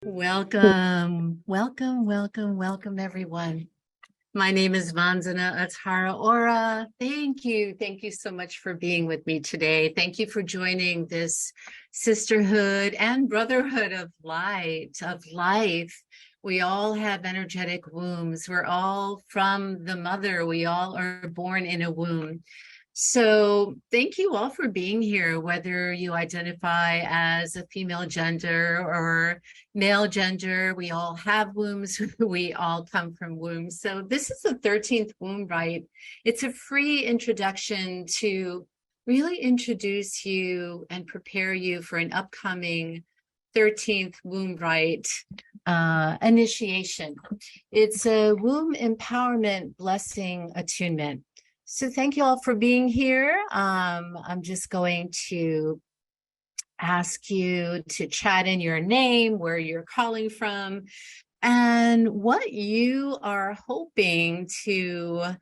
Welcome, everyone. My name is Vanzana Atara Ora. Thank you. Thank you so much for being with me today. Thank you for joining this sisterhood and brotherhood of light, of life. We all have energetic wombs. We're all from the mother. We all are born in a womb. So thank you all for being here, whether you identify as a female gender or male gender. We all have wombs. We all come from wombs. So this is the 13th womb rite. It's a free introduction to really introduce you and prepare you for an upcoming 13th womb rite initiation. It's a womb empowerment blessing attunement. So thank you all for being here. I'm just going to ask you to chat in your name, where you're calling from, and what you are hoping to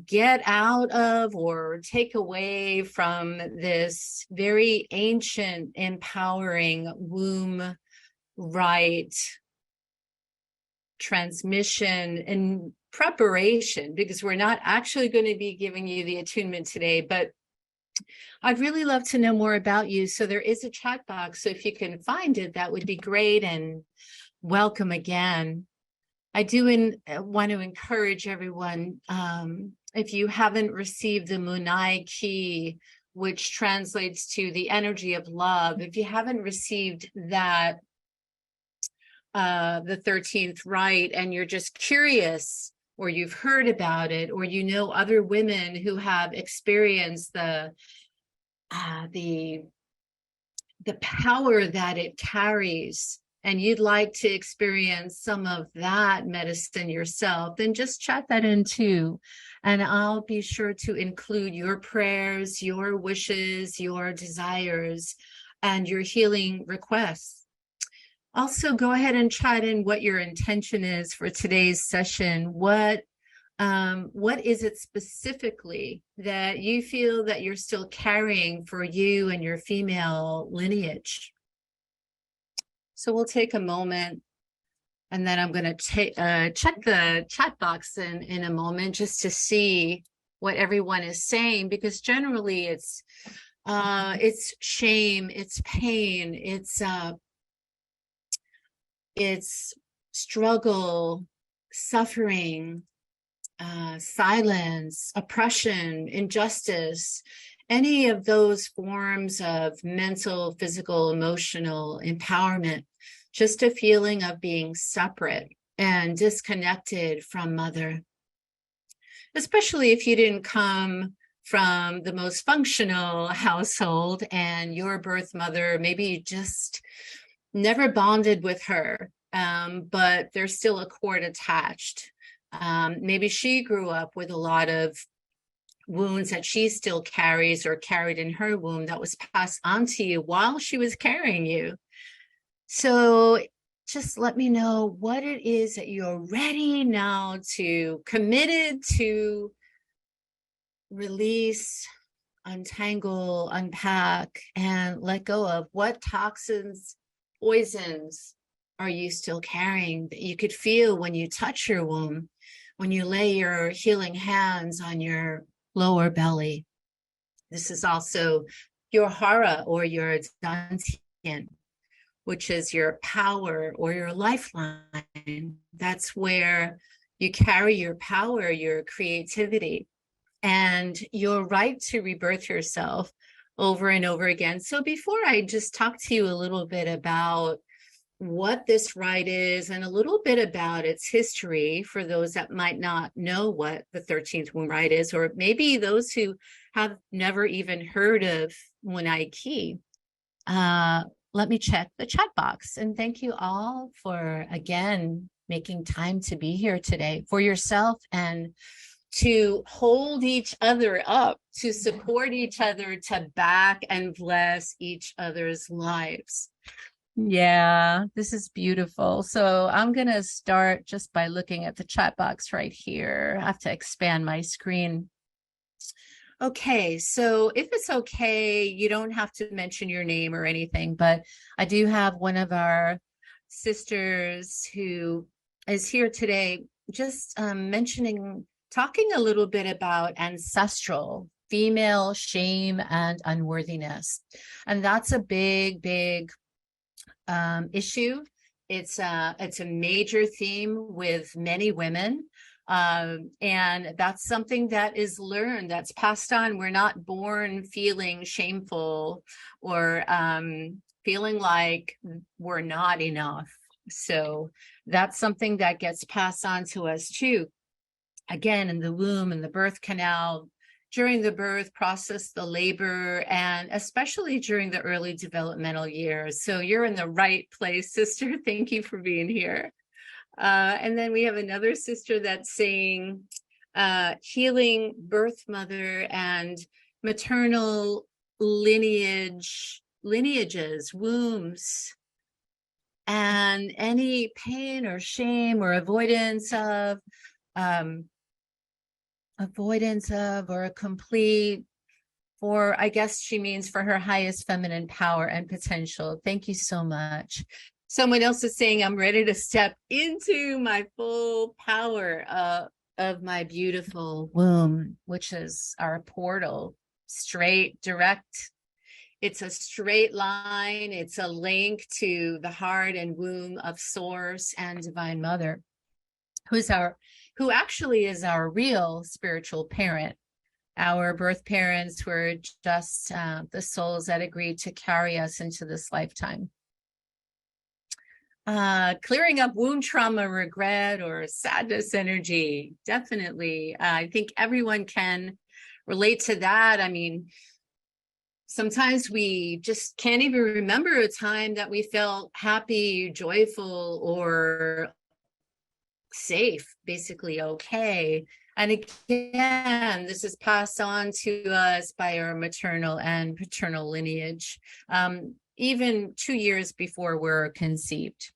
get out of or take away from this very ancient, empowering womb rite transmission and preparation, because we're not actually going to be giving you the attunement today, but I'd really love to know more about you. So there is a chat box. So if you can find it, that would be great. And welcome again. I do want to encourage everyone, if you haven't received the Munai key, which translates to the energy of love, if you haven't received that, the 13th rite, and you're just curious, or you've heard about it, or you know other women who have experienced the power that it carries, and you'd like to experience some of that medicine yourself, then just chat that in too. And I'll be sure to include your prayers, your wishes, your desires, and your healing requests. Also, go ahead and chat in what your intention is for today's session. What is it specifically that you feel that you're still carrying for you and your female lineage? So we'll take a moment, and then I'm going to check the chat box in a moment just to see what everyone is saying, because generally it's shame, it's pain, it's struggle, suffering, silence, oppression, injustice, any of those forms of mental, physical, emotional empowerment, just a feeling of being separate and disconnected from mother. Especially if you didn't come from the most functional household and your birth mother, maybe you just never bonded with her, but there's still a cord attached. Maybe she grew up with a lot of wounds that she still carries or carried in her womb that was passed on to you while she was carrying you. So just let me know what it is that you're ready now to, committed to release, untangle, unpack, and let go of. What toxins, poisons are you still carrying that you could feel when you touch your womb, when you lay your healing hands on your lower belly? This is also your hara, or your dantian, which is your power or your lifeline. That's where you carry your power, your creativity, and your right to rebirth yourself over and over again. So before I just talk to you a little bit about what this rite is and a little bit about its history, for those that might not know what the 13th womb rite is, or maybe those who have never even heard of Munai Ki, let me check the chat box. And thank you all for, again, making time to be here today for yourself and to hold each other up, to support each other, to back and bless each other's lives. Yeah, this is beautiful. So I'm going to start just by looking at the chat box right here. I have to expand my screen. Okay, so if it's okay, you don't have to mention your name or anything, but I do have one of our sisters who is here today, just talking a little bit about ancestral female shame and unworthiness. And that's a big, big issue. It's a major theme with many women. And that's something that is learned, that's passed on. We're not born feeling shameful or feeling like we're not enough. So that's something that gets passed on to us too. Again, in the womb, in the birth canal, during the birth process, the labor, and especially during the early developmental years. So you're in the right place, sister. Thank you for being here. And then we have another sister that's saying healing birth mother and maternal lineages, wombs, and any pain or shame or avoidance of or a complete, for, I guess she means for her highest feminine power and potential. Thank you so much. Someone else is saying, I'm ready to step into my full power of my beautiful womb, which is our portal, straight, direct. It's a straight line. It's a link to the heart and womb of Source and Divine Mother, who actually is our real spiritual parent. Our birth parents were just the souls that agreed to carry us into this lifetime. Clearing up womb trauma, regret, or sadness energy. Definitely. I think everyone can relate to that. I mean, sometimes we just can't even remember a time that we felt happy, joyful, or safe, basically okay. And again, this is passed on to us by our maternal and paternal lineage, even 2 years before we're conceived.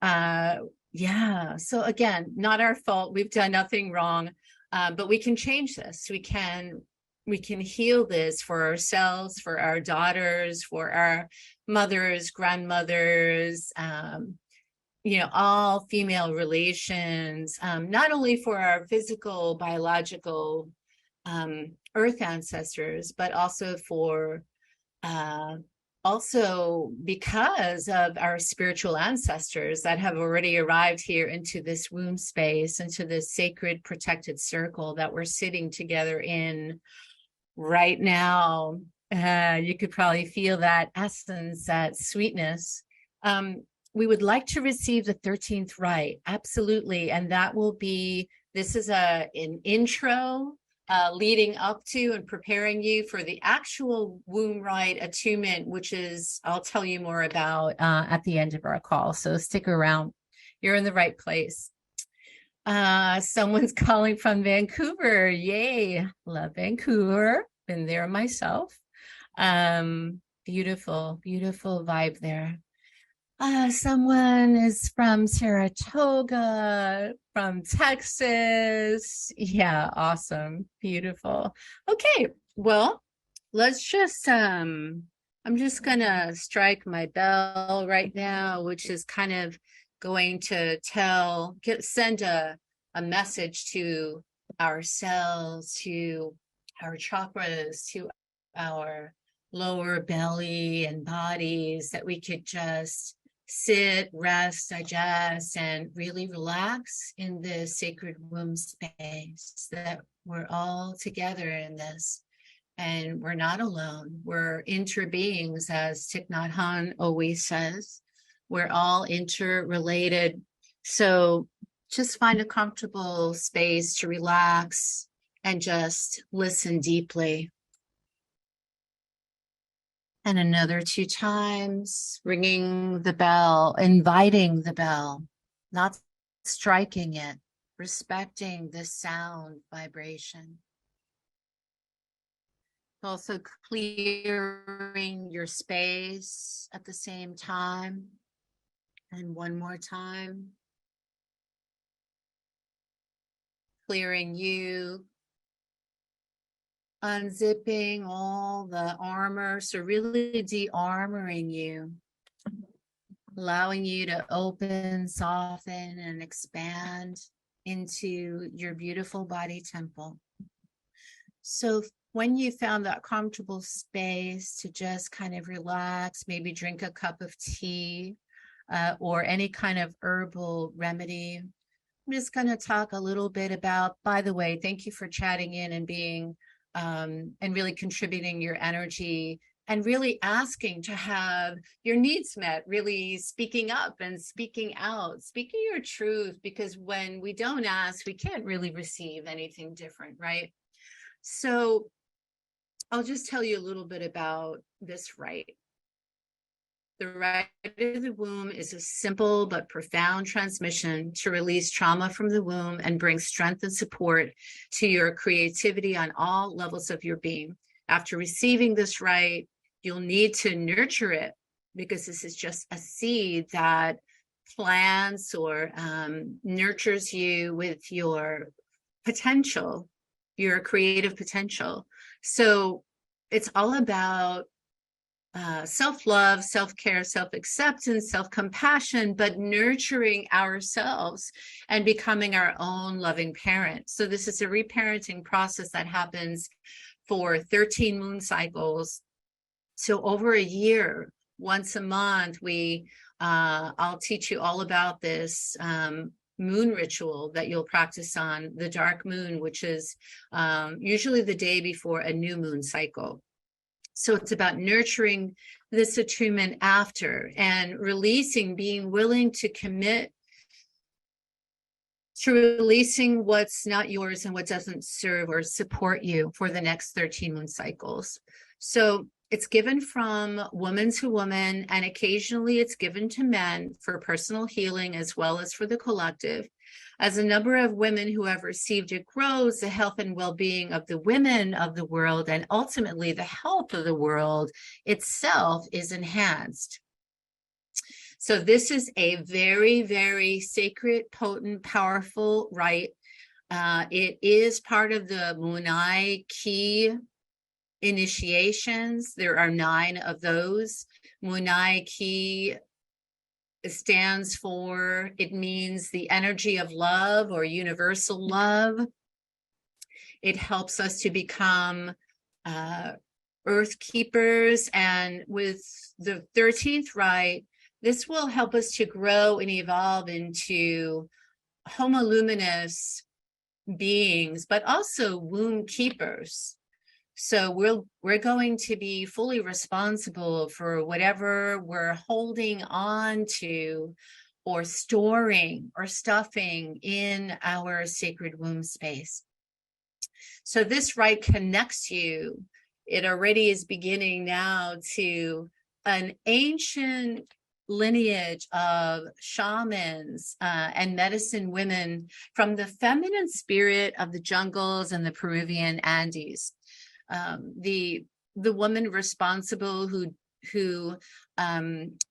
Yeah, so again, not our fault. We've done nothing wrong, but we can change this. We can heal this for ourselves, for our daughters, for our mothers, grandmothers, all female relations, not only for our physical, biological earth ancestors, but also because of our spiritual ancestors that have already arrived here into this womb space, into this sacred protected circle that we're sitting together in right now. You could probably feel that essence, that sweetness. We would like to receive the 13th rite. Absolutely. And that will be, this is an intro leading up to and preparing you for the actual womb rite attunement, which is, I'll tell you more about at the end of our call. So stick around. You're in the right place. Someone's calling from Vancouver. Yay. Love Vancouver. Been there myself. Beautiful, beautiful vibe there. Someone is from Saratoga, from Texas. Yeah, awesome. Beautiful. Okay, well, let's just, I'm just gonna strike my bell right now, which is kind of going to send a message to ourselves, to our chakras, to our lower belly and bodies, that we could just sit, rest, digest, and really relax in this sacred womb space, that we're all together in this. And we're not alone. We're interbeings, as Thich Nhat Hanh always says. We're all interrelated. So just find a comfortable space to relax and just listen deeply. And another 2 times, ringing the bell, inviting the bell, not striking it, respecting the sound vibration. Also clearing your space at the same time. And one more time. Clearing you. Unzipping all the armor. So really de-armoring you. allowing you to open, soften, and expand into your beautiful body temple. So when you found that comfortable space to just kind of relax, maybe drink a cup of tea or any kind of herbal remedy, I'm just going to talk a little bit about, by the way, thank you for chatting in and being and really contributing your energy and really asking to have your needs met, really speaking up and speaking out, speaking your truth, because when we don't ask, we can't really receive anything different, right? So I'll just tell you a little bit about this rite. The rite of the womb is a simple but profound transmission to release trauma from the womb and bring strength and support to your creativity on all levels of your being. After receiving this rite, you'll need to nurture it because this is just a seed that plants or nurtures you with your potential, your creative potential. So it's all about self-love, self-care, self-acceptance, self-compassion, but nurturing ourselves and becoming our own loving parent. So this is a reparenting process that happens for 13 moon cycles. So over a year, once a month, I'll teach you all about this moon ritual that you'll practice on the dark moon, which is usually the day before a new moon cycle. So it's about nurturing this attunement after and releasing, being willing to commit to releasing what's not yours and what doesn't serve or support you for the next 13 moon cycles. So it's given from woman to woman, and occasionally it's given to men for personal healing as well as for the collective. As the number of women who have received it grows, the health and well-being of the women of the world and ultimately the health of the world itself is enhanced. So this is a very, very sacred, potent, powerful rite. It is part of the Munai Ki initiations. There are 9 of those. Munai Ki stands for, it means the energy of love or universal love. It helps us to become earth keepers. And with the 13th rite, this will help us to grow and evolve into homoluminous beings, but also womb keepers. So we're going to be fully responsible for whatever we're holding on to or storing or stuffing in our sacred womb space. So this rite connects you. It already is beginning now to an ancient lineage of shamans and medicine women from the feminine spirit of the jungles and the Peruvian Andes. The woman responsible who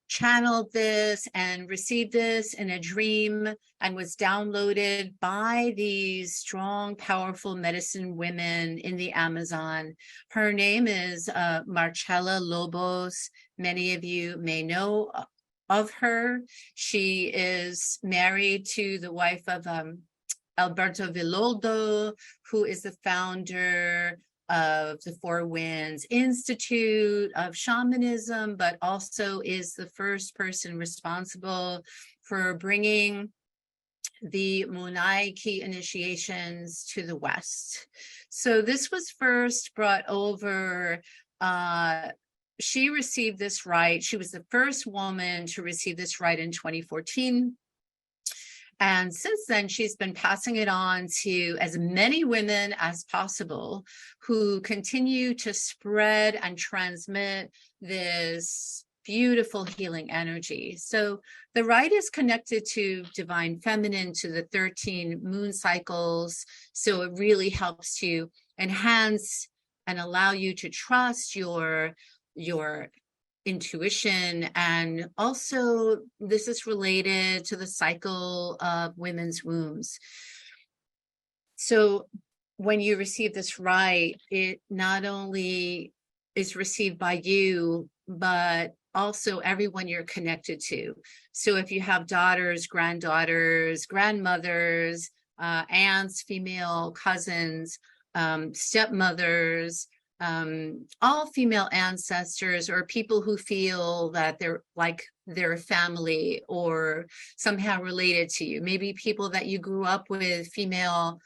channeled this and received this in a dream and was downloaded by these strong, powerful medicine women in the Amazon. Her name is Marcela Lobos. Many of you may know of her. She is married to the wife of Alberto Villoldo, who is the founder of the Four Winds Institute of Shamanism, but also is the first person responsible for bringing the Munai Ki initiations to the West. So this was first brought over, she received this rite. She was the first woman to receive this rite in 2014. And since then, she's been passing it on to as many women as possible who continue to spread and transmit this beautiful healing energy. So the rite is connected to divine feminine, to the 13 moon cycles. So it really helps to enhance and allow you to trust your intuition. And also this is related to the cycle of women's wombs. So when you receive this rite, it not only is received by you, but also everyone you're connected to. So if you have daughters, granddaughters, grandmothers, aunts, female cousins, stepmothers, all female ancestors, or people who feel that they're like their family or somehow related to you. Maybe people that you grew up with, female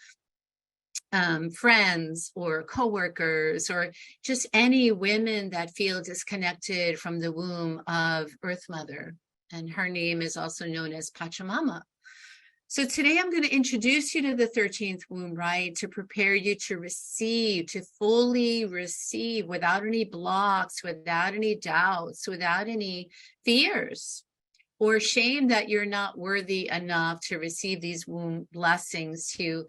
friends or coworkers, or just any women that feel disconnected from the womb of Earth Mother. And her name is also known as Pachamama. So today I'm going to introduce you to the 13th womb rite to prepare you to receive, to fully receive without any blocks, without any doubts, without any fears or shame that you're not worthy enough to receive these womb blessings, to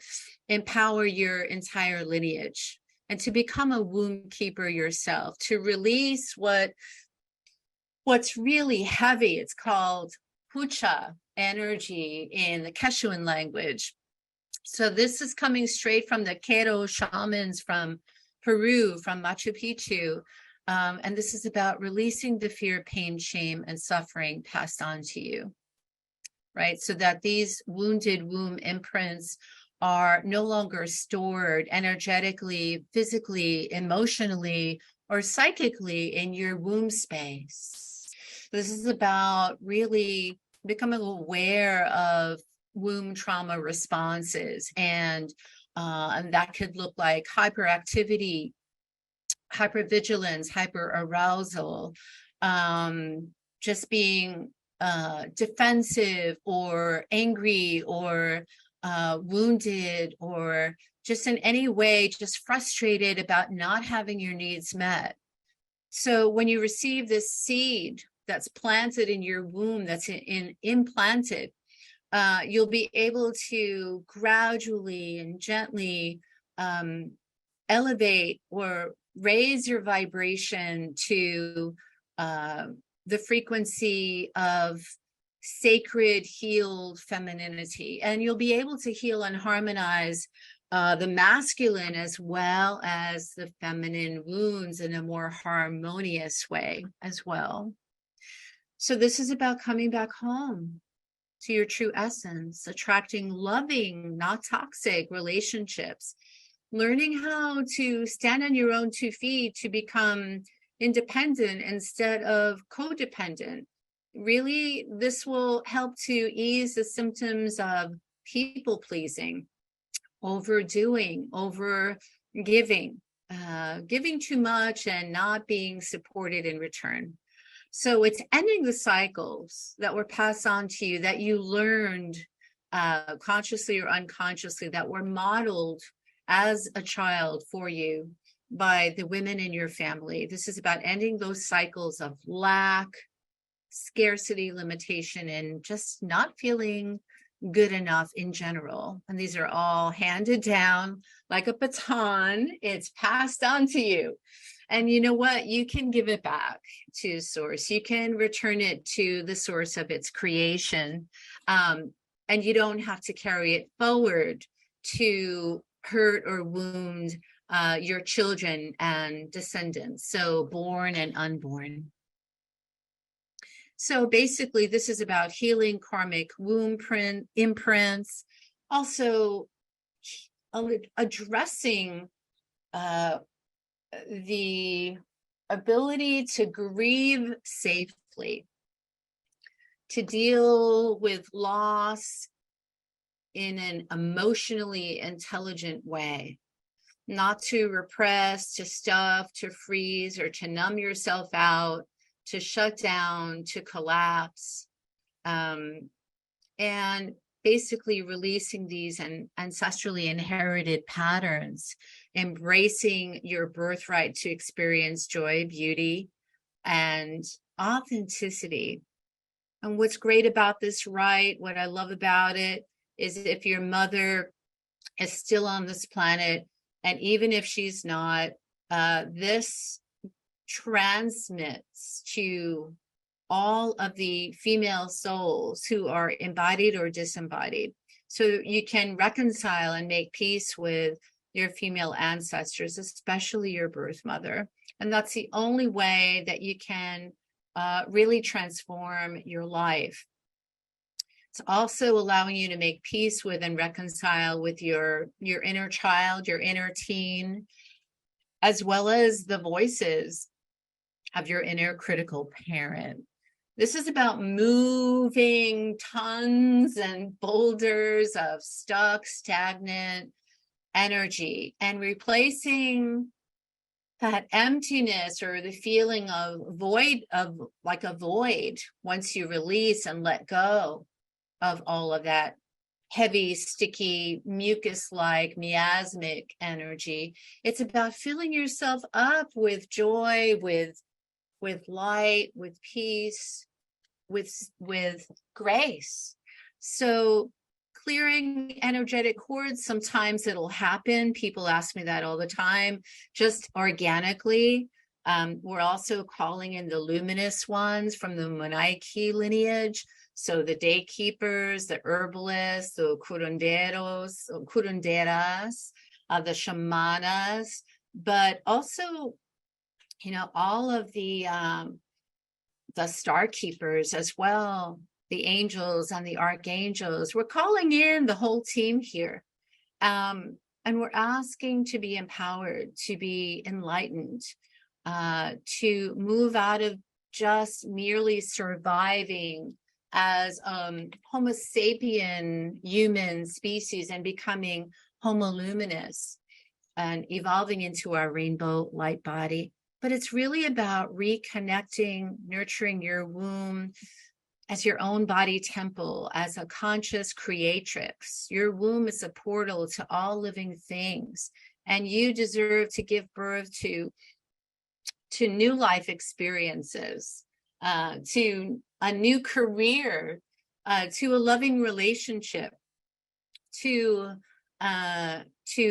empower your entire lineage and to become a womb keeper yourself, to release what's really heavy. It's called pucha energy in the Quechuan language. So this is coming straight from the Quero shamans from Peru, from Machu Picchu. And this is about releasing the fear, pain, shame, and suffering passed on to you, right? So that these wounded womb imprints are no longer stored energetically, physically, emotionally, or psychically in your womb space. This is about really becoming aware of womb trauma responses, and that could look like hyperactivity, hypervigilance, hyperarousal, just being defensive or angry or wounded, or just in any way just frustrated about not having your needs met. So when you receive this seed that's planted in your womb, that's implanted, you'll be able to gradually and gently elevate or raise your vibration to the frequency of sacred, healed femininity. And you'll be able to heal and harmonize the masculine as well as the feminine wounds in a more harmonious way as well. So this is about coming back home to your true essence, attracting loving, not toxic relationships, learning how to stand on your own 2 feet to become independent instead of codependent. Really, this will help to ease the symptoms of people pleasing, overdoing, over giving, giving too much and not being supported in return. So it's ending the cycles that were passed on to you, that you learned consciously or unconsciously, that were modeled as a child for you by the women in your family. This is about ending those cycles of lack, scarcity, limitation, and just not feeling good enough in general. And these are all handed down like a baton. It's passed on to you. And you know what? You can give it back to source. You can return it to the source of its creation. And you don't have to carry it forward to hurt or wound your children and descendants, so born and unborn. So basically, this is about healing karmic womb imprints, also addressing the ability to grieve safely, to deal with loss in an emotionally intelligent way, not to repress, to stuff, to freeze, or to numb yourself out, to shut down, to collapse, and basically releasing these ancestrally inherited patterns, embracing your birthright to experience joy, beauty, and authenticity. And what's great about this rite, what I love about it, is if your mother is still on this planet, and even if she's not, this transmits to all of the female souls who are embodied or disembodied. So you can reconcile and make peace with your female ancestors, especially your birth mother. And that's the only way that you can really transform your life. It's also allowing you to make peace with and reconcile with your inner child, your inner teen, as well as the voices of your inner critical parent. This is about moving tons and boulders of stuck, stagnant energy and replacing that emptiness or the feeling of void, of like a void, once you release and let go of all of that heavy, sticky, mucus-like, miasmic energy. It's about filling yourself up with joy, with light, with peace, with grace. So clearing energetic cords, sometimes it'll happen. People ask me that all the time, just organically. We're also calling in the luminous ones from the Monaiki lineage. So the day keepers, the herbalists, the curanderos, curanderas, the shamanas, but also, all of the star keepers as well, the angels and the archangels. We're calling in the whole team here. And we're asking to be empowered, to be enlightened, to move out of just merely surviving as Homo sapien human species and becoming Homo luminous and evolving into our rainbow light body. But it's really about reconnecting, nurturing your womb as your own body temple, as a conscious creatrix. Your womb is a portal to all living things, and you deserve to give birth to new life experiences, to a new career, to a loving relationship, to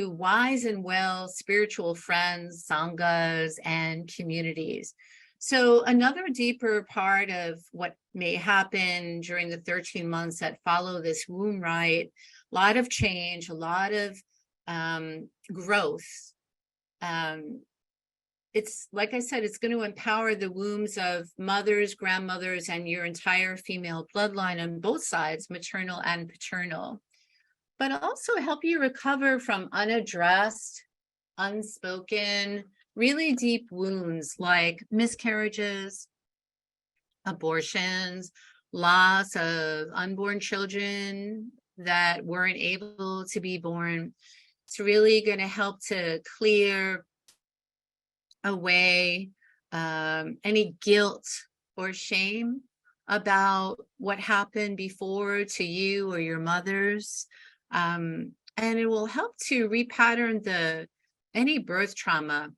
wise and well spiritual friends, sanghas, and communities. So another deeper part of what may happen during the 13 months that follow this womb rite, a lot of change, a lot of growth. It's like I said, it's going to empower the wombs of mothers, grandmothers, and your entire female bloodline on both sides, maternal and paternal, but also help you recover from unaddressed, unspoken, really deep wounds like miscarriages, abortions, loss of unborn children that weren't able to be born. It's really going to help to clear away any guilt or shame about what happened before to you or your mothers. And it will help to repattern any birth trauma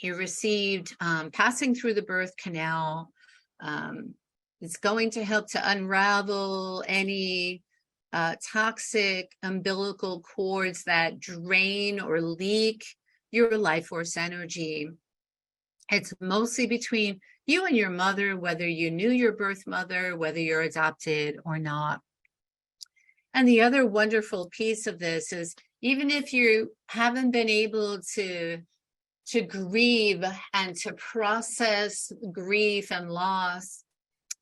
you received passing through the birth canal. It's going to help to unravel any toxic umbilical cords that drain or leak your life force energy. It's mostly between you and your mother, whether you knew your birth mother, whether you're adopted or not. And the other wonderful piece of this is, even if you haven't been able to grieve and to process grief and loss,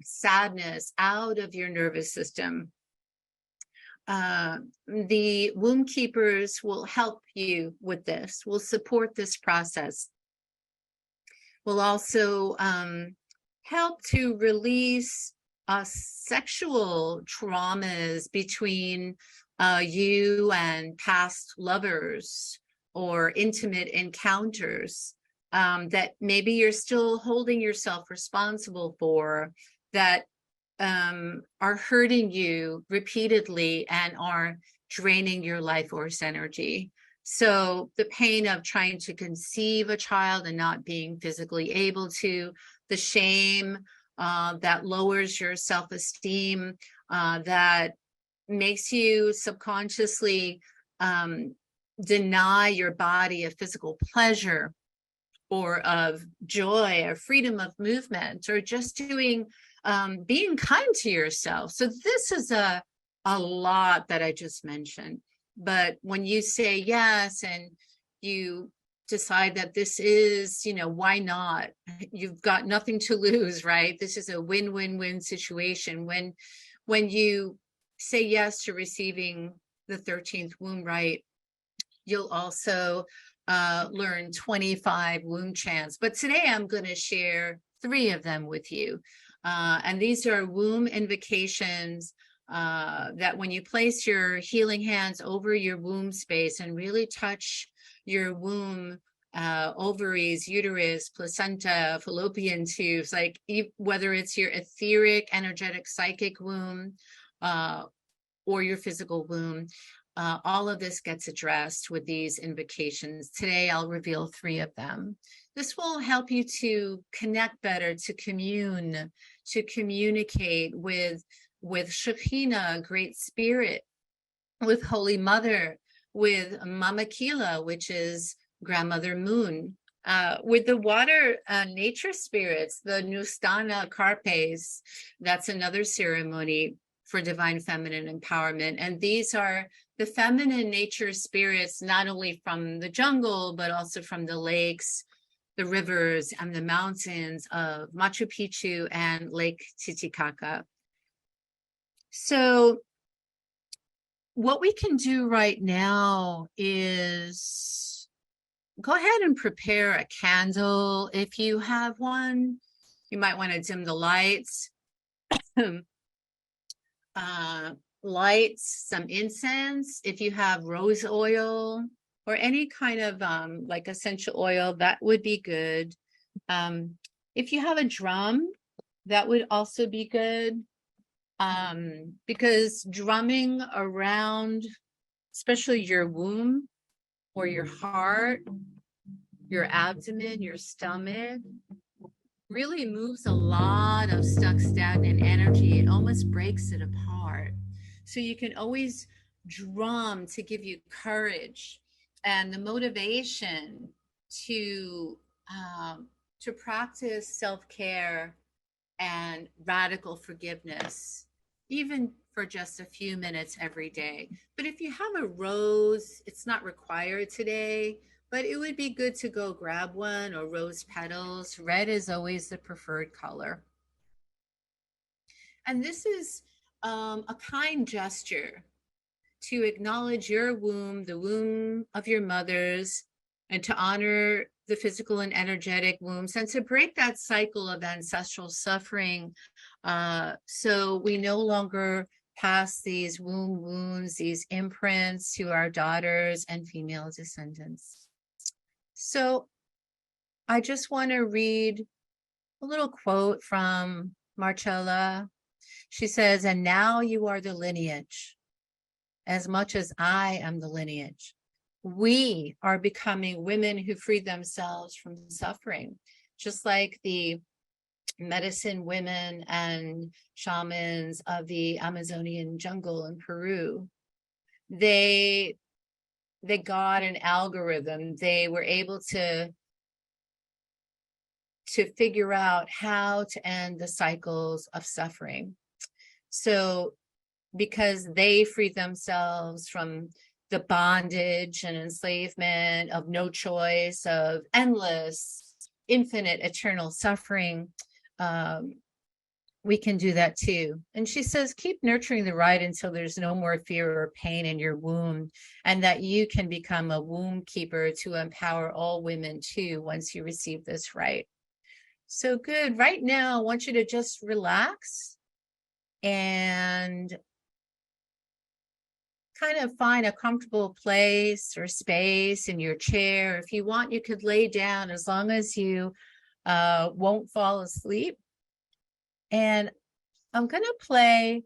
sadness out of your nervous system, the womb keepers will help you with this, will support this process, will also help to release sexual traumas between you and past lovers or intimate encounters that maybe you're still holding yourself responsible for, that are hurting you repeatedly and are draining your life force energy. So the pain of trying to conceive a child and not being physically able to, the shame that lowers your self-esteem, that makes you subconsciously deny your body of physical pleasure or of joy or freedom of movement, or just doing being kind to yourself. So this is a lot that I just mentioned. But when you say yes and you decide that this is, why not? You've got nothing to lose, right? This is a win-win-win situation. When you say yes to receiving the 13th womb rite, you'll also learn 25 womb chants. But today I'm going to share 3 of them with you. And these are womb invocations that when you place your healing hands over your womb space and really touch your womb, ovaries, uterus, placenta, fallopian tubes, like whether it's your etheric, energetic, psychic womb or your physical womb, all of this gets addressed with these invocations. Today, I'll reveal 3 of them. This will help you to connect better, to commune, to communicate with Shekhinah, Great Spirit, with Holy Mother, with Mama Kila, which is Grandmother Moon, with the water nature spirits, the Nustana Carpes. That's another ceremony for divine feminine empowerment. And these are the feminine nature spirits, not only from the jungle, but also from the lakes, the rivers, and the mountains of Machu Picchu and Lake Titicaca. So what we can do right now is go ahead and prepare a candle. If you have one, you might want to dim the lights. Lights, some incense. If you have rose oil or any kind of like essential oil, that would be good. If you have a drum, that would also be good. Because drumming around, especially your womb or your heart, your abdomen, your stomach, really moves a lot of stuck, stagnant energy. It almost breaks it apart. So you can always drum to give you courage and the motivation to practice self-care and radical forgiveness, even for just a few minutes every day. But if you have a rose, it's not required today, but it would be good to go grab one, or rose petals. Red is always the preferred color. And this is a kind gesture to acknowledge your womb, the womb of your mothers, and to honor the physical and energetic wombs, and to break that cycle of ancestral suffering, so we no longer pass these womb wounds, these imprints to our daughters and female descendants. So I just want to read a little quote from Marcella. She says, "And now you are the lineage, as much as I am the lineage. We are becoming women who freed themselves from suffering, just like the medicine women and shamans of the Amazonian jungle in Peru. They got an algorithm. They were able to figure out how to end the cycles of suffering. So because they freed themselves from the bondage and enslavement of no choice, of endless, infinite, eternal suffering, we can do that too." And she says, keep nurturing the rite until there's no more fear or pain in your womb, and that you can become a womb keeper to empower all women too once you receive this rite. So good. Right now, I want you to just relax and kind of find a comfortable place or space in your chair. If you want, you could lay down, as long as you won't fall asleep. And I'm going to play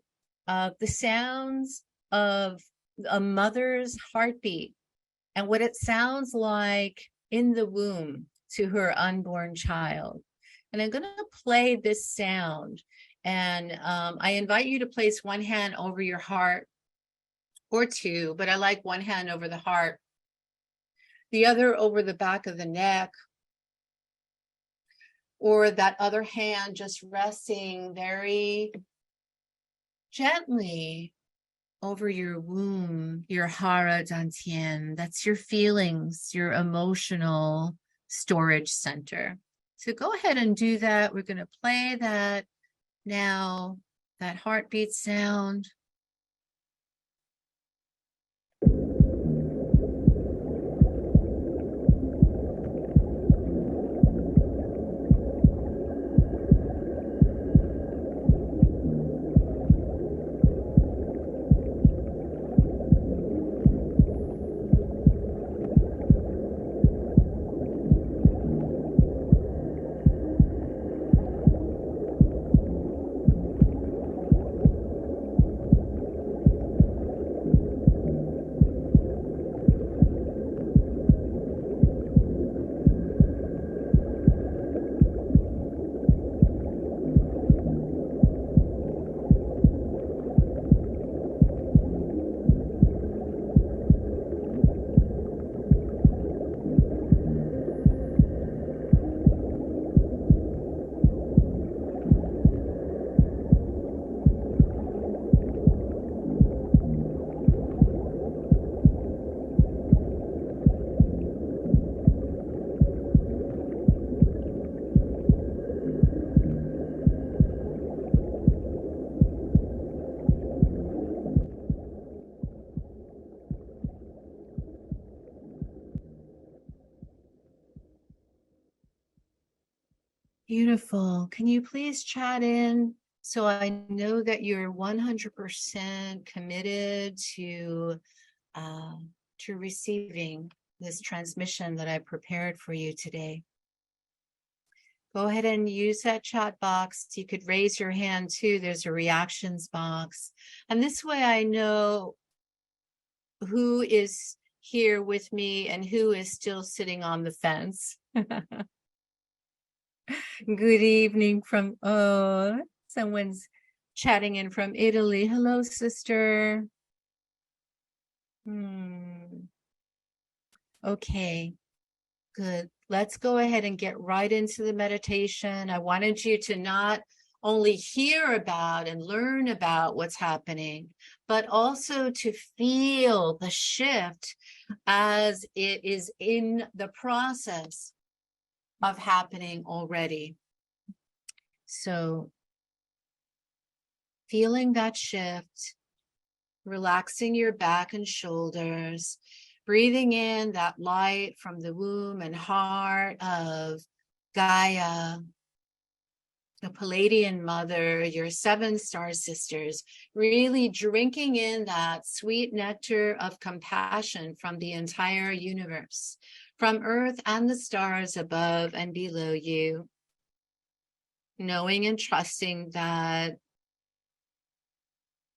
the sounds of a mother's heartbeat and what it sounds like in the womb to her unborn child. And I'm going to play this sound. And I invite you to place one hand over your heart, or two, but I like one hand over the heart, the other over the back of the neck, or that other hand just resting very gently over your womb, your hara dantian. That's your feelings, your emotional storage center. So go ahead and do that. We're going to play that now, that heartbeat sound. Beautiful. Can you please chat in so I know that you're 100% committed to receiving this transmission that I prepared for you today? Go ahead and use that chat box. You could raise your hand too. There's a reactions box. And this way I know who is here with me and who is still sitting on the fence. Good evening from, someone's chatting in from Italy. Hello, sister. Okay, good. Let's go ahead and get right into the meditation. I wanted you to not only hear about and learn about what's happening, but also to feel the shift as it is in the process of happening already. So feeling that shift, relaxing your back and shoulders, breathing in that light from the womb and heart of Gaia, the Palladian mother, your 7 star sisters, really drinking in that sweet nectar of compassion from the entire universe, from Earth and the stars above and below you, knowing and trusting that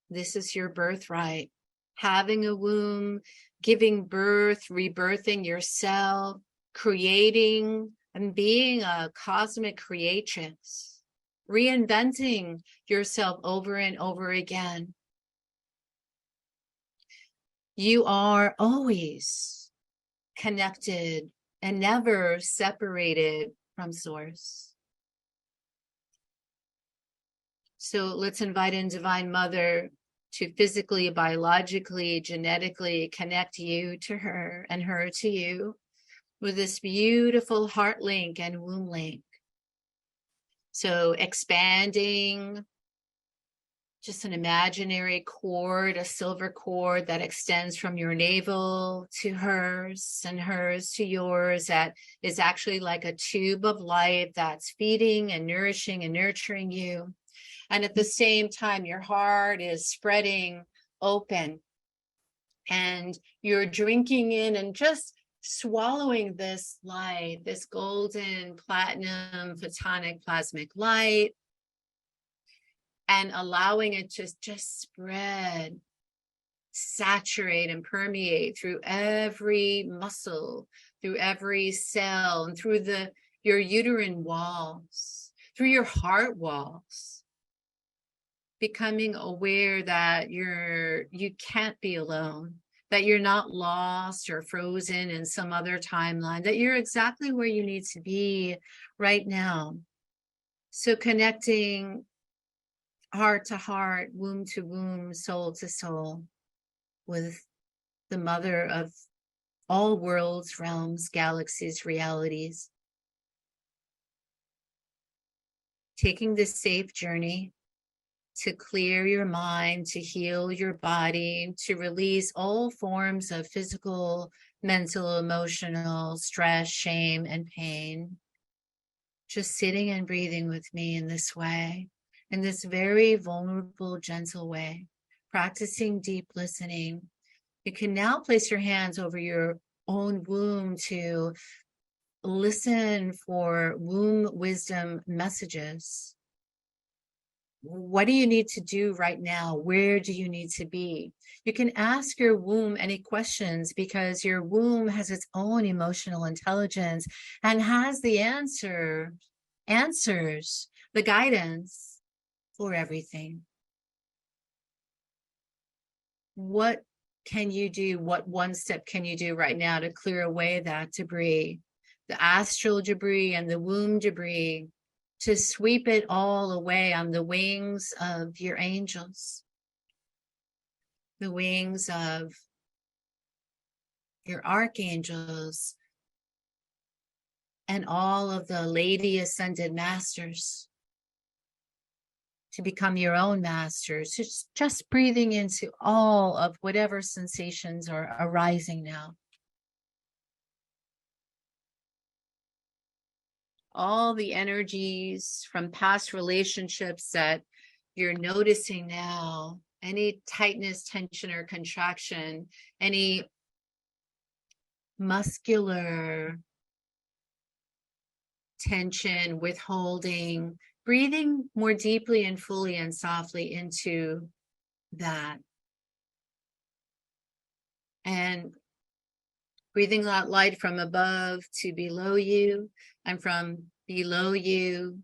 this is your birthright. Having a womb, giving birth, rebirthing yourself, creating and being a cosmic creatrix, reinventing yourself over and over again. You are always connected and never separated from Source. So let's invite in Divine Mother to physically, biologically, genetically connect you to her and her to you with this beautiful heart link and womb link. So expanding, just an imaginary cord, a silver cord that extends from your navel to hers and hers to yours, that is actually like a tube of light that's feeding and nourishing and nurturing you. And at the same time, your heart is spreading open and you're drinking in and just swallowing this light, this golden platinum photonic plasmic light, and allowing it to just spread, saturate, and permeate through every muscle, through every cell, and through your uterine walls, through your heart walls. Becoming aware that you can't be alone, that you're not lost or frozen in some other timeline, that you're exactly where you need to be right now. So connecting heart to heart, womb to womb, soul to soul, with the mother of all worlds, realms, galaxies, realities. Taking this safe journey to clear your mind, to heal your body, to release all forms of physical, mental, emotional stress, shame, and pain. Just sitting and breathing with me in this way, in this very vulnerable, gentle way, practicing deep listening. You can now place your hands over your own womb to listen for womb wisdom messages. What do you need to do right now? Where do you need to be? You can ask your womb any questions because your womb has its own emotional intelligence and has the answers, the guidance for everything. What can you do? What one step can you do right now to clear away that debris, the astral debris and the womb debris, to sweep it all away on the wings of your angels, the wings of your archangels, and all of the Lady Ascended Masters, to become your own masters, just breathing into all of whatever sensations are arising now. All the energies from past relationships that you're noticing now, any tightness, tension, or contraction, any muscular tension, withholding, breathing more deeply and fully and softly into that. And breathing that light from above to below you, and from below you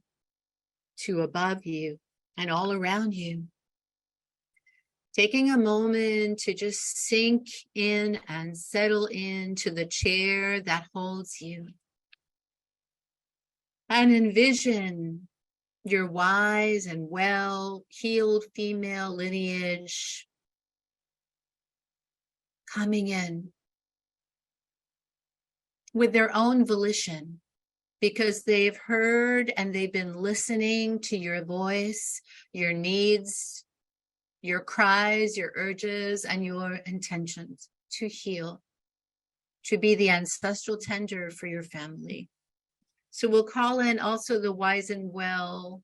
to above you, and all around you. Taking a moment to just sink in and settle into the chair that holds you. And envision your wise and well-heeled female lineage coming in with their own volition, because they've heard and they've been listening to your voice, your needs, your cries, your urges, and your intentions to heal, to be the ancestral tender for your family. So we'll call in also the wise and well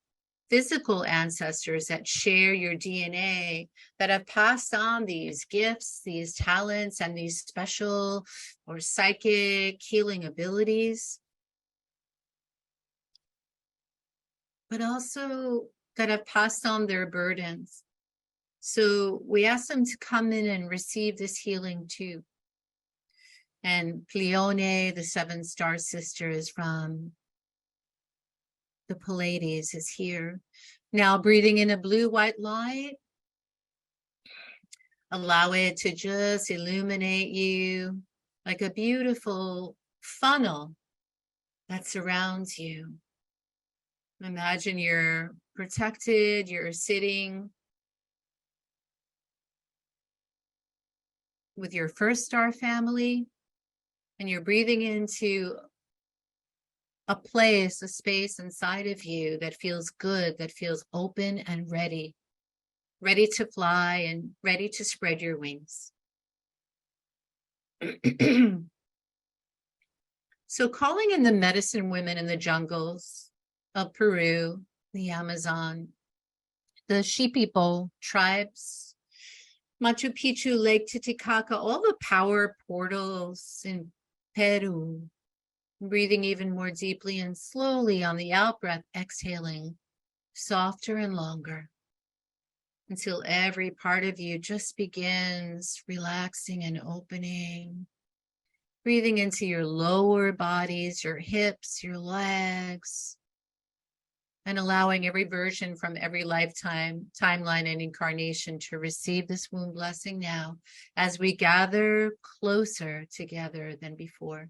physical ancestors that share your DNA, that have passed on these gifts, these talents, and these special or psychic healing abilities, but also that have passed on their burdens. So we ask them to come in and receive this healing too. And Pleione, the seven star sisters from the Pleiades, is here. Now breathing in a blue-white light, allow it to just illuminate you like a beautiful funnel that surrounds you. Imagine you're protected, you're sitting with your first star family, and you're breathing into a place, a space inside of you that feels good, that feels open and ready to fly and ready to spread your wings. So calling in the medicine women in the jungles of Peru, the Amazon, the Shipibo tribes, Machu Picchu, Lake Titicaca, all the power portals in Peru. Breathing even more deeply and slowly on the out breath, exhaling softer and longer until every part of you just begins relaxing and opening. Breathing into your lower bodies, your hips, your legs, and allowing every version from every lifetime, timeline, and incarnation to receive this womb blessing now as we gather closer together than before.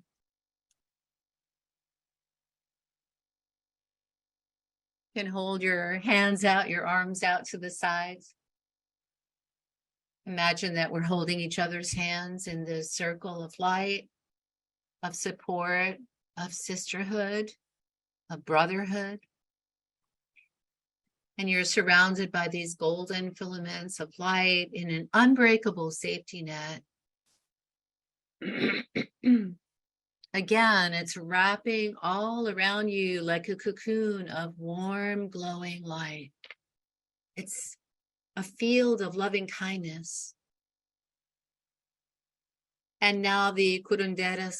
You can hold your hands out, your arms out to the sides. Imagine that we're holding each other's hands in this circle of light, of support, of sisterhood, of brotherhood. And you're surrounded by these golden filaments of light in an unbreakable safety net. Again, it's wrapping all around you like a cocoon of warm, glowing light. It's a field of loving kindness. And now the curanderas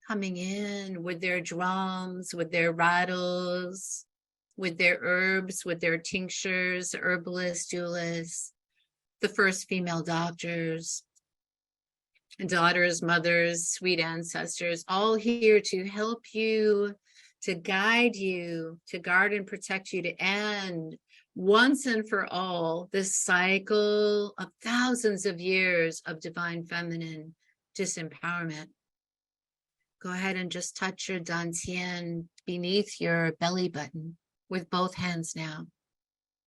coming in with their drums, with their rattles, with their herbs, with their tinctures, herbalists, doulas, the first female doctors, daughters, mothers, sweet ancestors, all here to help you, to guide you, to guard and protect you, to end once and for all this cycle of thousands of years of divine feminine disempowerment. Go ahead and just touch your dantian beneath your belly button with both hands now.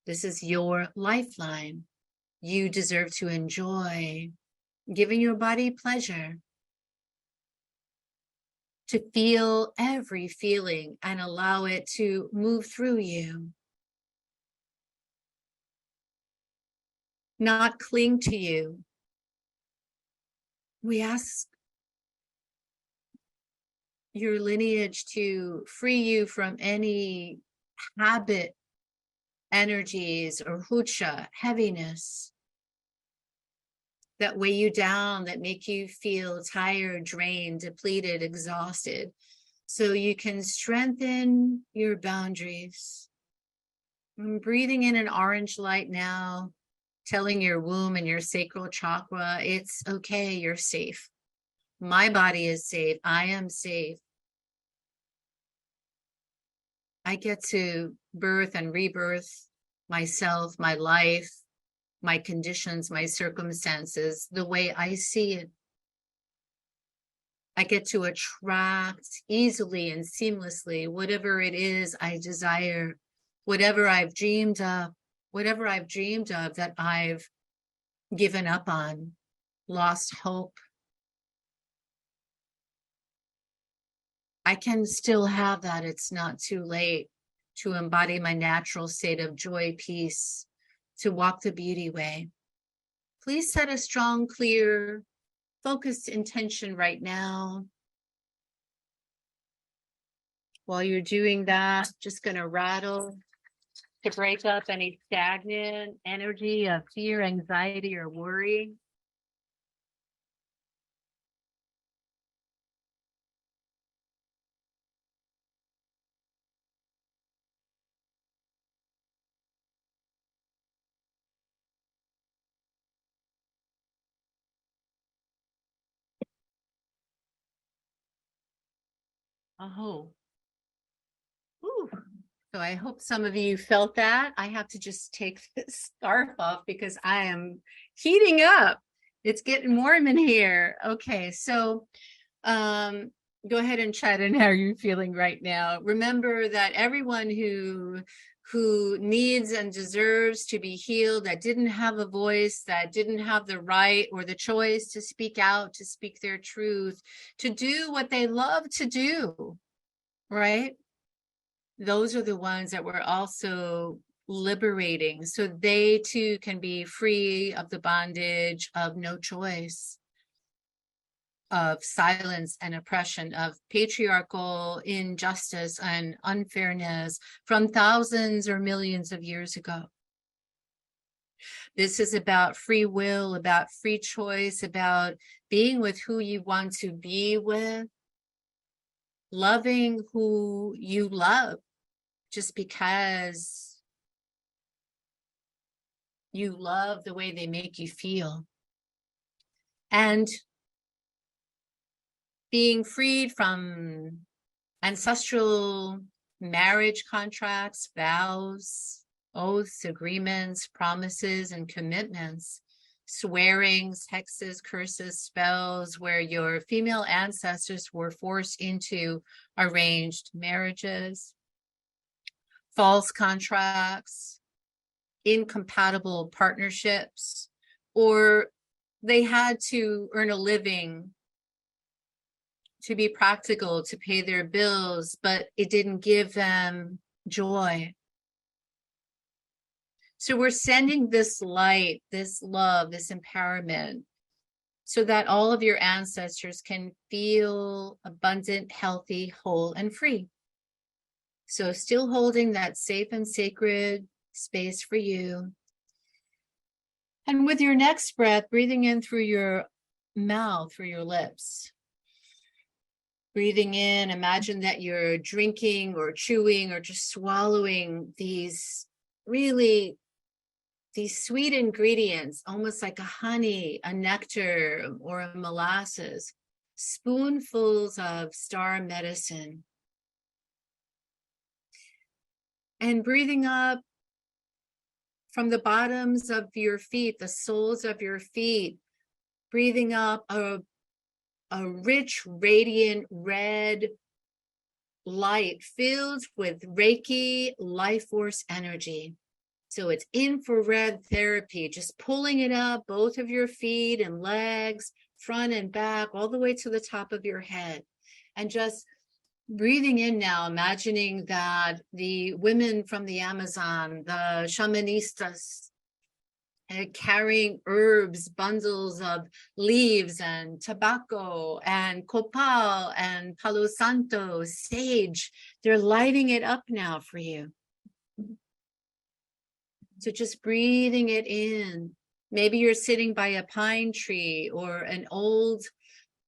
This is your lifeline. You deserve to enjoy giving your body pleasure, to feel every feeling and allow it to move through you. Not cling to you. We ask your lineage to free you from any habit energies or hucha, heaviness, that weigh you down, that make you feel tired, drained, depleted, exhausted, so you can strengthen your boundaries. I'm breathing in an orange light now, telling your womb and your sacral chakra, it's okay, you're safe. My body is safe. I am safe. I get to birth and rebirth myself, my life, my conditions, my circumstances, the way I see it. I get to attract easily and seamlessly whatever it is I desire, whatever I've dreamed of that I've given up on, lost hope. I can still have that. It's not too late to embody my natural state of joy, peace, to walk the beauty way. Please set a strong, clear, focused intention right now. While you're doing that, just going to rattle to break up any stagnant energy of fear, anxiety, or worry. Oh, ooh. So I hope some of you felt that. I have to just take this scarf off because I am heating up. It's getting warm in here. Okay, so go ahead and chat in how you're feeling right now. Remember that everyone who needs and deserves to be healed, that didn't have a voice, that didn't have the right or the choice to speak out, to speak their truth, to do what they love to do, right? Those are the ones that we're also liberating, so they too can be free of the bondage of no choice, of silence and oppression, of patriarchal injustice and unfairness from thousands or millions of years ago. This is about free will, about free choice, about being with who you want to be with, loving who you love just because you love the way they make you feel. And being freed from ancestral marriage contracts, vows, oaths, agreements, promises, and commitments, swearings, hexes, curses, spells, where your female ancestors were forced into arranged marriages, false contracts, incompatible partnerships, or they had to earn a living to be practical, to pay their bills, but it didn't give them joy. So we're sending this light, this love, this empowerment, so that all of your ancestors can feel abundant, healthy, whole, and free. So still holding that safe and sacred space for you. And with your next breath, breathing in through your mouth, through your lips. Breathing in, imagine that you're drinking or chewing or just swallowing these sweet ingredients, almost like a honey, a nectar, or a molasses, spoonfuls of star medicine. And breathing up from the bottoms of your feet, the soles of your feet, breathing up a rich, radiant red light filled with Reiki life force energy. So it's infrared therapy, just pulling it up, both of your feet and legs, front and back, all the way to the top of your head. And just breathing in now, imagining that the women from the Amazon, the shamanistas, carrying herbs, bundles of leaves and tobacco and copal and palo santo, sage, they're lighting it up now for you. So just breathing it in. Maybe you're sitting by a pine tree or an old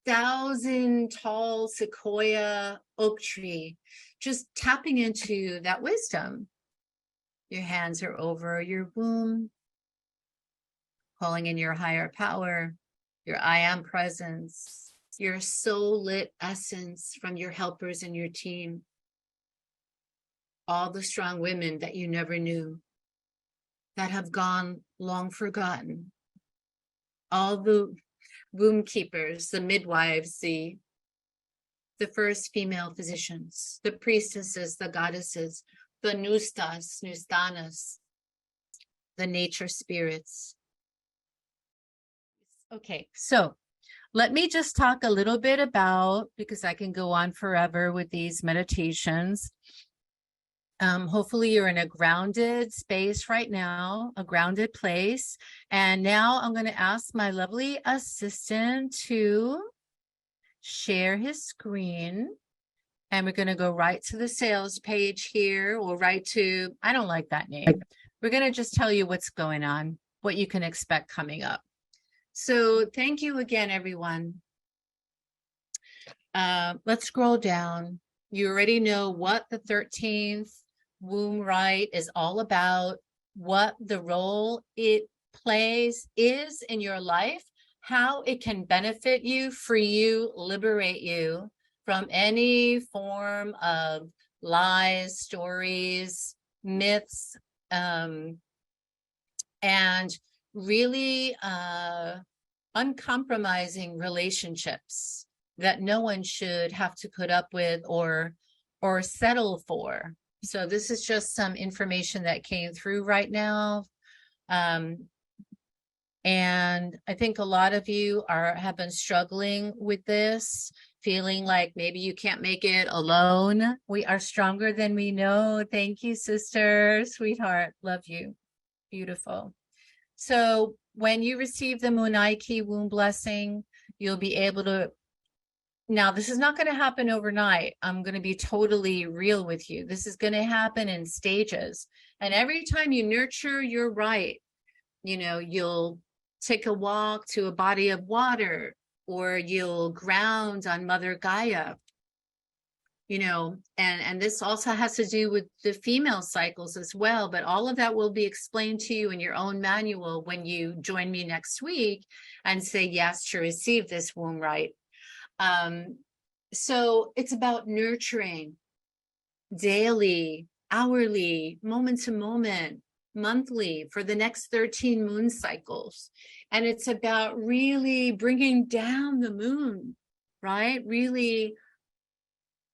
1,000-tall sequoia oak tree, just tapping into that wisdom. Your hands are over your womb, calling in your higher power, your I am presence, your soul lit essence from your helpers and your team, all the strong women that you never knew, that have gone long forgotten, all the womb keepers, the midwives, the first female physicians, the priestesses, the goddesses, the nustas, nustanas, the nature spirits. Okay, so let me just talk a little bit about, because I can go on forever with these meditations. Hopefully you're in a grounded space right now, a grounded place. And now I'm going to ask my lovely assistant to share his screen. And we're going to go right to the sales page here, or right to, I don't like that name. We're going to just tell you what's going on, what you can expect coming up. So thank you again, everyone. Let's scroll down. You already know what the 13th womb rite is all about, what the role it plays is in your life, how it can benefit you, free you, liberate you from any form of lies, stories, myths, and really uncompromising relationships that no one should have to put up with or settle for. So this is just some information that came through right now. And I think a lot of you have been struggling with this, feeling like maybe you can't make it alone. We are stronger than we know. Thank you, sister, sweetheart. Love you. Beautiful. So when you receive the Munaiki womb blessing, you'll be able to. Now, this is not going to happen overnight. I'm going to be totally real with you. This is going to happen in stages. And every time you nurture your right, you'll take a walk to a body of water, or you'll ground on Mother Gaia, and this also has to do with the female cycles as well. But all of that will be explained to you in your own manual when you join me next week and say yes to receive this womb rite. So it's about nurturing daily, hourly, moment to moment, monthly for the next 13 moon cycles. And it's about really bringing down the moon, right? Really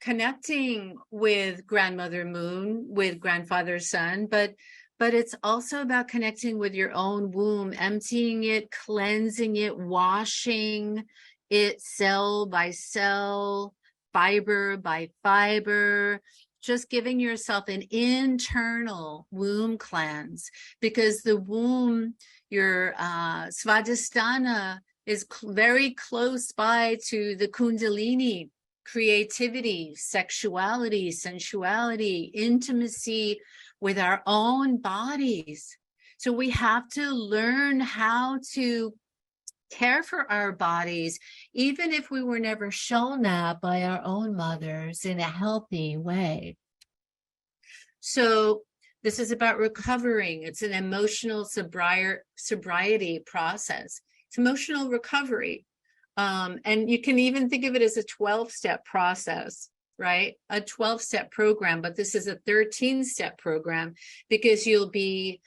connecting with grandmother moon, with grandfather sun, but but it's also about connecting with your own womb, emptying it, cleansing it, washing it cell by cell, fiber by fiber, just giving yourself an internal womb cleanse, because the womb, your svadhisthana, is very close by to the kundalini, creativity, sexuality, sensuality, intimacy with our own bodies. So we have to learn how to care for our bodies, even if we were never shown that by our own mothers, in a healthy way. So this is about recovering. It's an emotional sobriety process. It's emotional recovery. And you can even think of it as a 12-step process, right? A 12-step program, but this is a 13-step program, because you'll be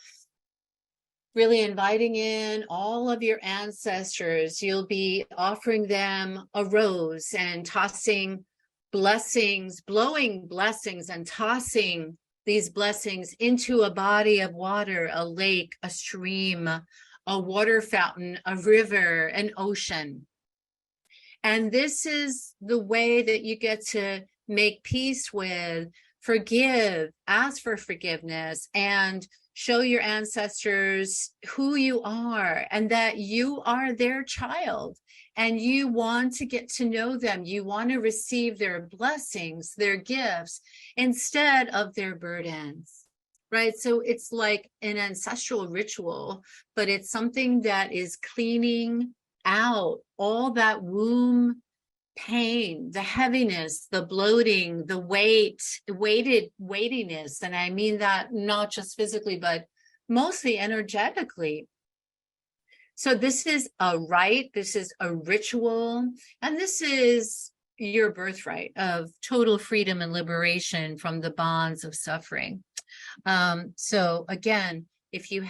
really inviting in all of your ancestors. You'll be offering them a rose and tossing blessings, blowing blessings and tossing these blessings into a body of water, a lake, a stream, a water fountain, a river, an ocean. And this is the way that you get to make peace with, forgive, ask for forgiveness, and show your ancestors who you are and that you are their child, and you want to get to know them. You want to receive their blessings, their gifts, instead of their burdens, right? So it's like an ancestral ritual, but it's something that is cleaning out all that womb pain, the heaviness, the bloating, the weightiness. And I mean that not just physically, but mostly energetically. So this is a rite, this is a ritual, and this is your birthright of total freedom and liberation from the bonds of suffering. So again, if you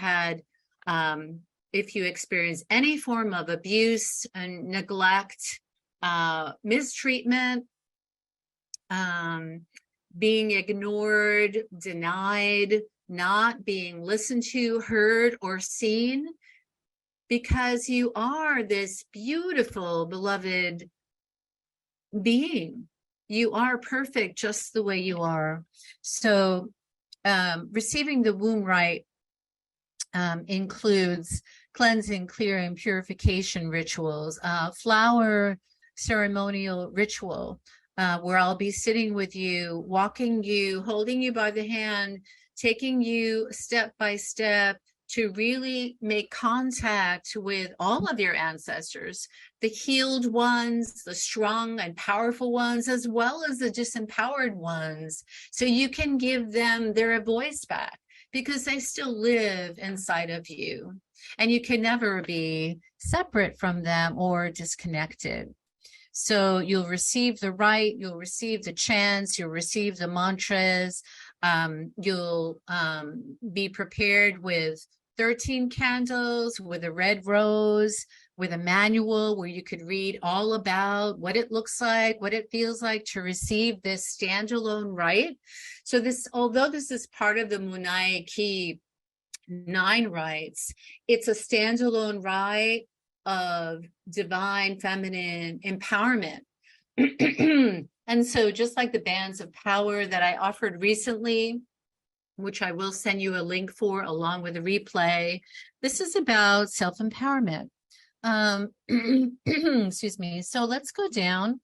experience any form of abuse and neglect, mistreatment, being ignored, denied, not being listened to, heard, or seen, because you are this beautiful, beloved being. You are perfect just the way you are. So receiving the womb rite includes cleansing, clearing, purification rituals, flower ceremonial ritual, where I'll be sitting with you, walking you, holding you by the hand, taking you step by step to really make contact with all of your ancestors, the healed ones, the strong and powerful ones, as well as the disempowered ones, so you can give them their voice back, because they still live inside of you, and you can never be separate from them or disconnected. So you'll receive the rite, you'll receive the chants, you'll receive the mantras, you'll be prepared with 13 candles, with a red rose, with a manual where you could read all about what it looks like, what it feels like to receive this standalone rite. So this, although this is part of the Munai Ki 9 rites, it's a standalone rite of divine feminine empowerment. And so just like the bands of power that I offered recently, which I will send you a link for along with a replay, this is about self-empowerment. Excuse me. So let's go down.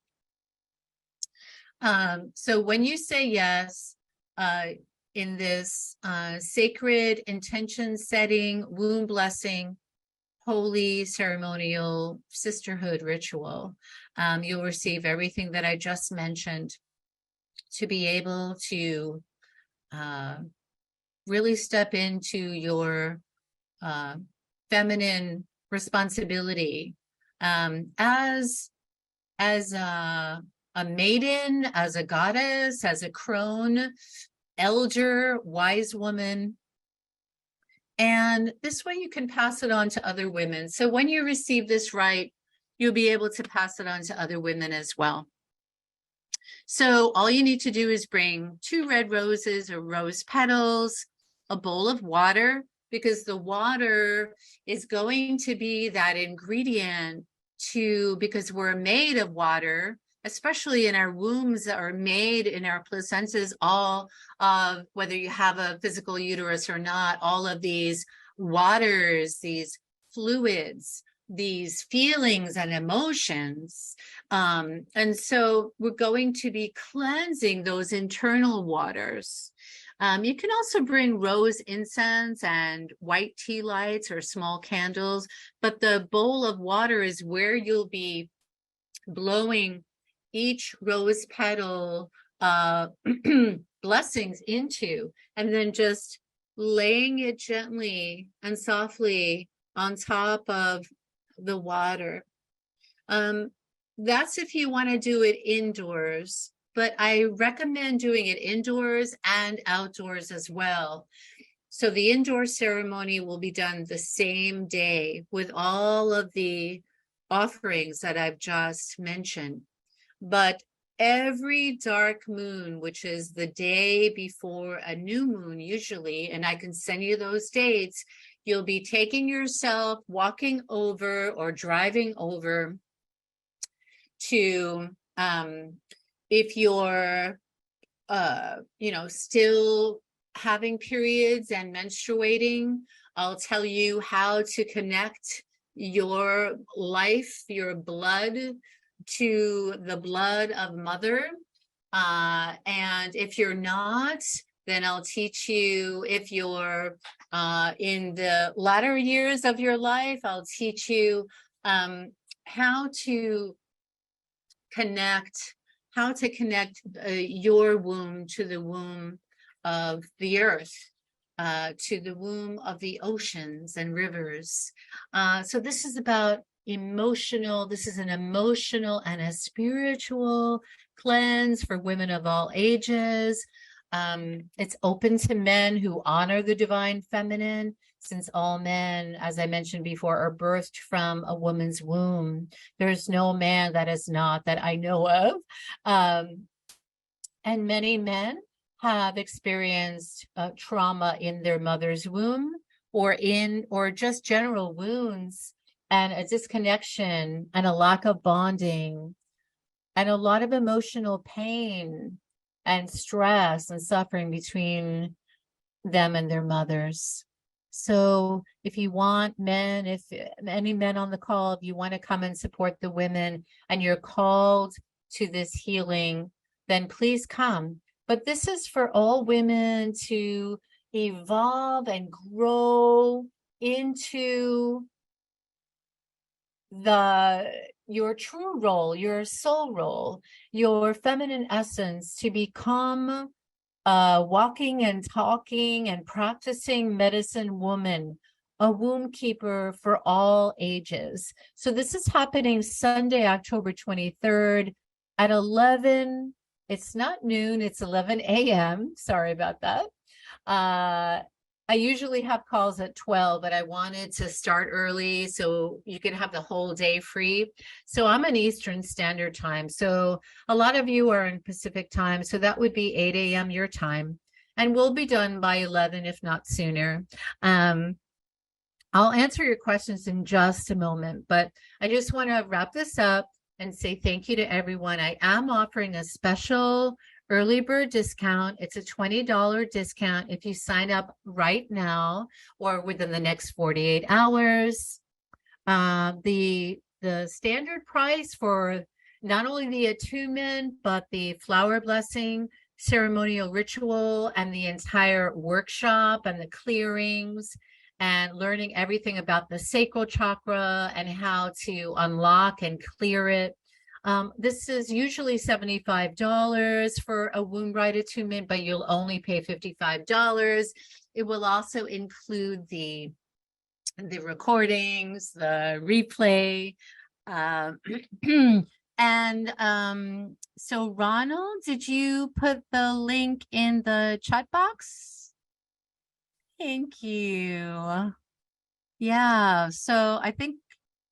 So when you say yes, in this sacred intention setting, womb blessing, holy ceremonial sisterhood ritual, you'll receive everything that I just mentioned to be able to really step into your feminine responsibility as a maiden, as a goddess, as a crone, elder, wise woman. And this way you can pass it on to other women. So when you receive this rite, you'll be able to pass it on to other women as well. So all you need to do is bring 2 red roses or rose petals, a bowl of water, because the water is going to be that ingredient because we're made of water, especially in our wombs that are made in our placentas, all of, whether you have a physical uterus or not, all of these waters, these fluids, these feelings and emotions. And so we're going to be cleansing those internal waters. You can also bring rose incense and white tea lights or small candles, but the bowl of water is where you'll be blowing each rose petal blessings into, and then just laying it gently and softly on top of the water. That's if you want to do it indoors, but I recommend doing it indoors and outdoors as well. So the indoor ceremony will be done the same day with all of the offerings that I've just mentioned. But every dark moon, which is the day before a new moon usually, and I can send you those dates, you'll be taking yourself, walking over or driving over to, if you're, still having periods and menstruating, I'll tell you how to connect your life, your blood, to the blood of mother. And if you're not, then I'll teach you, if you're in the latter years of your life, I'll teach you how to connect your womb to the womb of the earth, to the womb of the oceans and rivers. So this is about this is an emotional and a spiritual cleanse for women of all ages. It's open to men who honor the divine feminine, since all men, as I mentioned before, are birthed from a woman's womb. There's no man that is not, that I know of. And many men have experienced trauma in their mother's womb, or just general wounds, and a disconnection and a lack of bonding and a lot of emotional pain and stress and suffering between them and their mothers. So if you want if any men on the call, if you want to come and support the women and you're called to this healing, then please come. But this is for all women to evolve and grow into your true role, your soul role, your feminine essence, to become walking and talking and practicing medicine woman, a womb keeper for all ages. So this is happening Sunday, October 23rd at 11. It's not noon, it's 11 a.m. Sorry about that. I usually have calls at 12, but I wanted to start early so you can have the whole day free. So I'm in Eastern Standard Time. So a lot of you are in Pacific time. So that would be 8 a.m. your time. And we'll be done by 11, if not sooner. I'll answer your questions in just a moment, but I just want to wrap this up and say thank you to everyone. I am offering a special early bird discount. It's a $20 discount if you sign up right now or within the next 48 hours. The standard price for not only the attunement, but the flower blessing ceremonial ritual and the entire workshop and the clearings and learning everything about the sacral chakra and how to unlock and clear it. This is usually $75 for a womb right attunement, but you'll only pay $55. It will also include the recordings, the replay. And so Ronald, did you put the link in the chat box? Thank you. Yeah, so I think,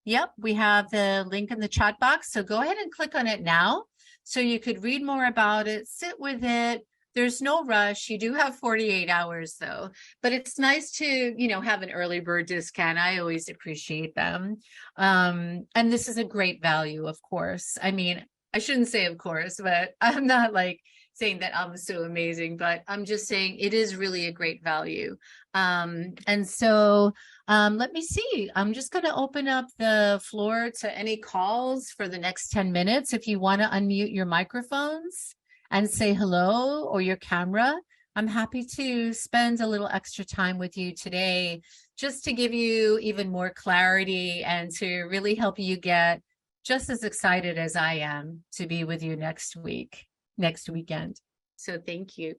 yep, we have the link in the chat box. So go ahead and click on it now so you could read more about it, sit with it, There's no rush. You do have 48 hours though, but it's nice to, have an early bird discount. I always appreciate them. And this is a great value, of course. I mean, I shouldn't say of course, but I'm not like saying that I'm so amazing, but I'm just saying it is really a great value. And so let me see. I'm just going to open up the floor to any calls for the next 10 minutes. If you want to unmute your microphones and say hello or your camera, I'm happy to spend a little extra time with you today just to give you even more clarity and to really help you get just as excited as I am to be with you next weekend. So thank you.